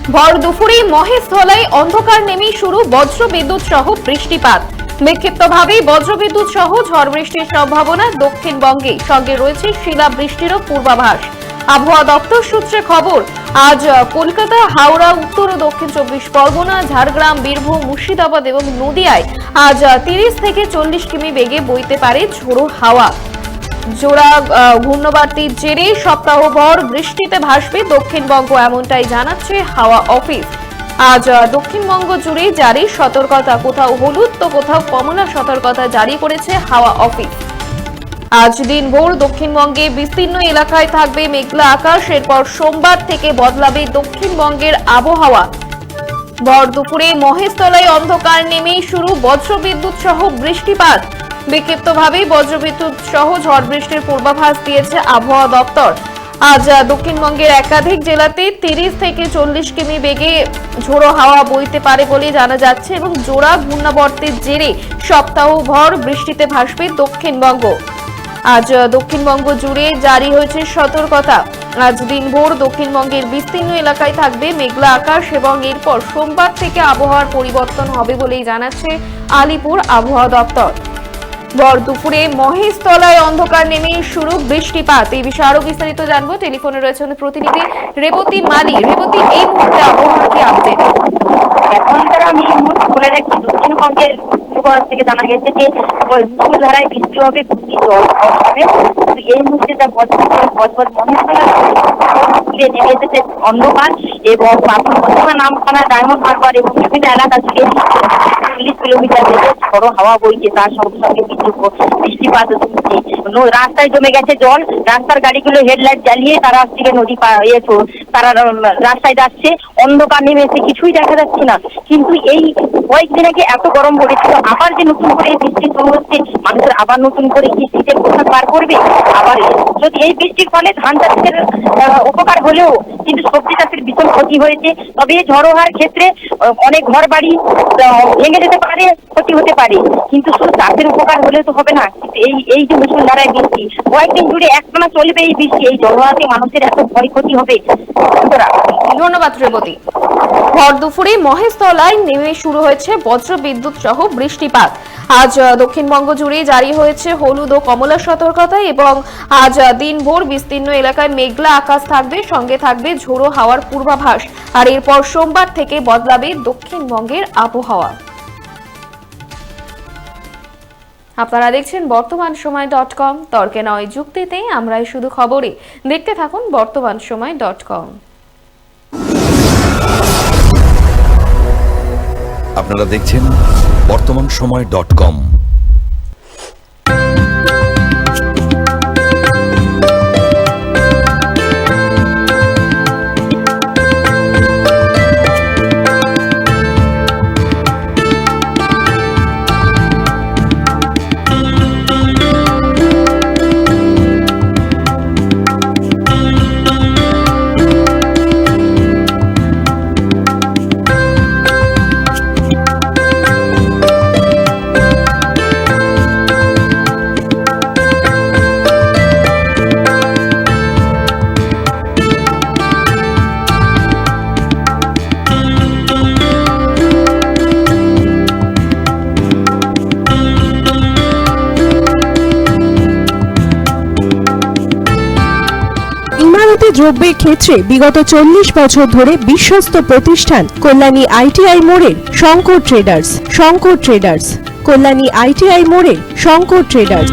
ভর দুপুরে মহেশতলায় অন্ধকার নেমেই শুরু বজ্রবিদ্যুৎ সহ বৃষ্টিপাত। বিক্ষিপ্তভাবে বজ্রবিদ্যুৎ সহ ঝড় বৃষ্টির সম্ভাবনা দক্ষিণবঙ্গে, সঙ্গে রয়েছে শিলাবৃষ্টিরও পূর্বাভাস। আবহাওয়া দপ্তর সূত্রে খবর, আজ কলকাতা, হাওড়া, উত্তর ও দক্ষিণ 24 পরগনা, ঝাড়গ্রাম, বীরভূম, মুর্শিদাবাদ এবং নদিয়ায় আজ 30 থেকে 40 কিমি বেগে বইতে পারে ঝোড়ো হাওয়া। জোড়া ঘূর্ণবার্তির জেরে সপ্তাহভর বৃষ্টিতে ভাসবে দক্ষিণবঙ্গ, এমনটাই জানাচ্ছে হাওয়া অফিস। আজ দক্ষিণবঙ্গ জুড়ে জারি সতর্কতা, কোথাও হলুদ তো কোথাও কমলা সতর্কতা জারি করেছে হাওয়া অফিস। আজ দিনভর দক্ষিণবঙ্গে বিস্তীর্ণ এলাকায় থাকবে মেঘলা আকাশ। এরপর সোমবার থেকে বদলাবে দক্ষিণবঙ্গের আবহাওয়া। ভর দুপুরে মহেশতলায় অন্ধকার নেমেই শুরু বজ্রবিদ্যুৎ সহ বৃষ্টিপাত। বিক্ষিপ্তভাবে বজ্রবিদ্যুৎ সহ ঝড় বৃষ্টির পূর্বাভাস দিয়েছে আবহাওয়া দপ্তর। আজ দক্ষিণবঙ্গের একাধিক জেলাতে 30 থেকে 40 কিমি বেগে ঝোড়ো হাওয়া বইতে পারে বলে জানা যাচ্ছে এবং জোড়া ঘূর্ণাবর্তের জেরে সপ্তাহভর বৃষ্টিতে ভাসবে দক্ষিণবঙ্গ। আজ দক্ষিণবঙ্গ জুড়ে জারি হয়েছে সতর্কতা। আজ দিনভর দক্ষিণবঙ্গের বিস্তীর্ণ এলাকায় থাকবে মেঘলা আকাশ এবং এরপর সোমবার থেকে আবহাওয়ার পরিবর্তন হবে বলেই জানাচ্ছে আলিপুর আবহাওয়া দপ্তর। ভর দুপুরে মহেশতলায় অন্ধকার নেমেই শুরু বৃষ্টিপাত। এই বিষয়ে আরো বিস্তারিত জানবো। টেলিফোনে রয়েছেন প্রতিনিধি রেবতী মালি। রেবতী, এই মুহূর্তে আবহাওয়ার কি আপডেট? এখন তারা আমি বলে রাখি, দক্ষিণবঙ্গের পূর্বাভাস থেকে জানা গেছে যে মুষলধারায় বৃষ্টি হবে, জল হবে। এই মুহূর্তে যা বজবজ মহেশতলা নেমে এসেছে অন্ধকার এবং নামখানা, ডায়মন্ড হারবার এবং বিভিন্ন এলাকা থেকে 40 কিলোমিটার থেকে ঝড়ো হাওয়া বইছে। তার সঙ্গে সঙ্গে বৃষ্টিপাত হচ্ছে। রাস্তায় জমে গেছে জল। রাস্তার গাড়িগুলো হেডলাইট জ্বালিয়ে তারা থেকে নদী তারা রাস্তায় যাচ্ছে। অন্ধকার নেমে এসে কিছুই দেখা যাচ্ছে না। কিন্তু এই কয়েকদিন আগে এত গরম পড়েছিল, আবার যে নতুন করে বৃষ্টি শুরু হচ্ছে, মানুষের আবার নতুন করে কি শীতের পোশাক পার করবে। আবার যদি এই বৃষ্টির ফলে ধান চাষের উপকার হলেও কিন্তু সবজি চাষের ভীষণ ক্ষতি হয়েছে। তবে এই ঝড়ো হওয়ার ক্ষেত্রে অনেক ঘর বাড়ি ভেঙে যেতে পারে, ক্ষতি হতে পারে, কিন্তু শুধু চাষের উপকার হলে তো হবে না। এই যে মুষলধারায় বৃষ্টি কয়েকদিন জুড়ে একটানা চলবে, এই বৃষ্টি এই ঝড়ো হওয়াতে মানুষের এত ক্ষয়ক্ষতি হবে। ধন্যবাদ রেবতী। ভর দুপুরে মহেশতলায় নেমে শুরু হয়েছে বজ্রবিদ্যুৎ সহ বৃষ্টিপাত। আজ দক্ষিণবঙ্গ জুড়ে জারি হয়েছে হলুদ ও কমলা সতর্কতা এবং আজ দিনভর বিস্তীর্ণ এলাকায় মেঘলা আকাশ থাকবে, সঙ্গে থাকবে ঝোড়ো হাওয়ার পূর্বাভাস। আর এরপর সোমবার থেকে বদলাবে দক্ষিণবঙ্গের আবহাওয়া। আপনারা দেখছেন বর্তমানসময়.com। তর্কে নয়, যুক্তিতে আমরাই শুধু খবরে। দেখতে থাকুন বর্তমানসময়.com। আপনারা দেখছেন বর্তমানসময়.com। দ্রব্যের ক্ষেত্রে বিগত 40 বছর ধরে বিশ্বস্ত প্রতিষ্ঠান কল্যাণী ITI মোড়ের শঙ্কর ট্রেডার্স। কল্যাণী ITI মোড়ের শঙ্কর ট্রেডার্স।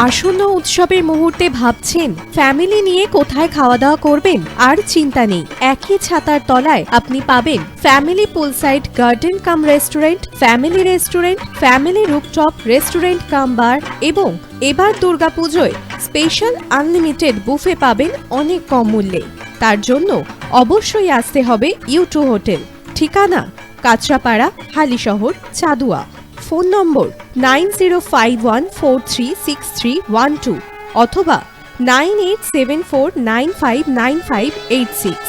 আসন্ন উৎসবের মুহূর্তে ভাবছেন ফ্যামিলি নিয়ে কোথায় খাওয়া দাওয়া করবেন? আর চিন্তা নেই, একই ছাতার তলায় আপনি পাবেন family poolside garden cum restaurant, family rooftop restaurant cum bar এবং এবার দুর্গাপুজোয় স্পেশাল আনলিমিটেড বুফে পাবেন অনেক কম মূল্যে। তার জন্য অবশ্যই আসতে হবে U2 হোটেল। ঠিকানা কাঁচরাপাড়া, হালিশহর, চাদুয়া। ফোন নম্বর 9051436312 অথবা 9874959586।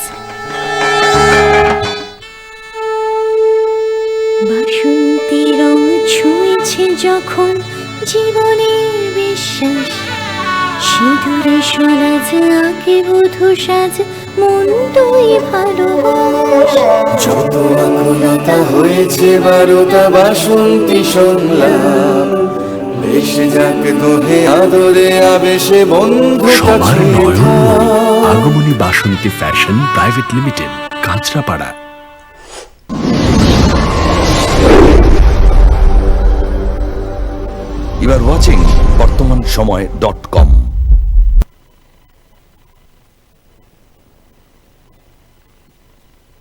বাসন্তী রং ছুঁয়েছে যখন জীবনের বিশ্বাস, সিঁদুরে সরাজ আঁকে বধূ সাজ, মন তুই ভালোবাস। যত আকুলতা হয়েছে বারোটা বাসন্তী সংলাপ, ভেসে যাক দোহে আদরে আবেশে বন্ধু সবার Nayan Agamani Basanti fashion private limited, Kanchrapara. You are watching বর্তমান সময়.com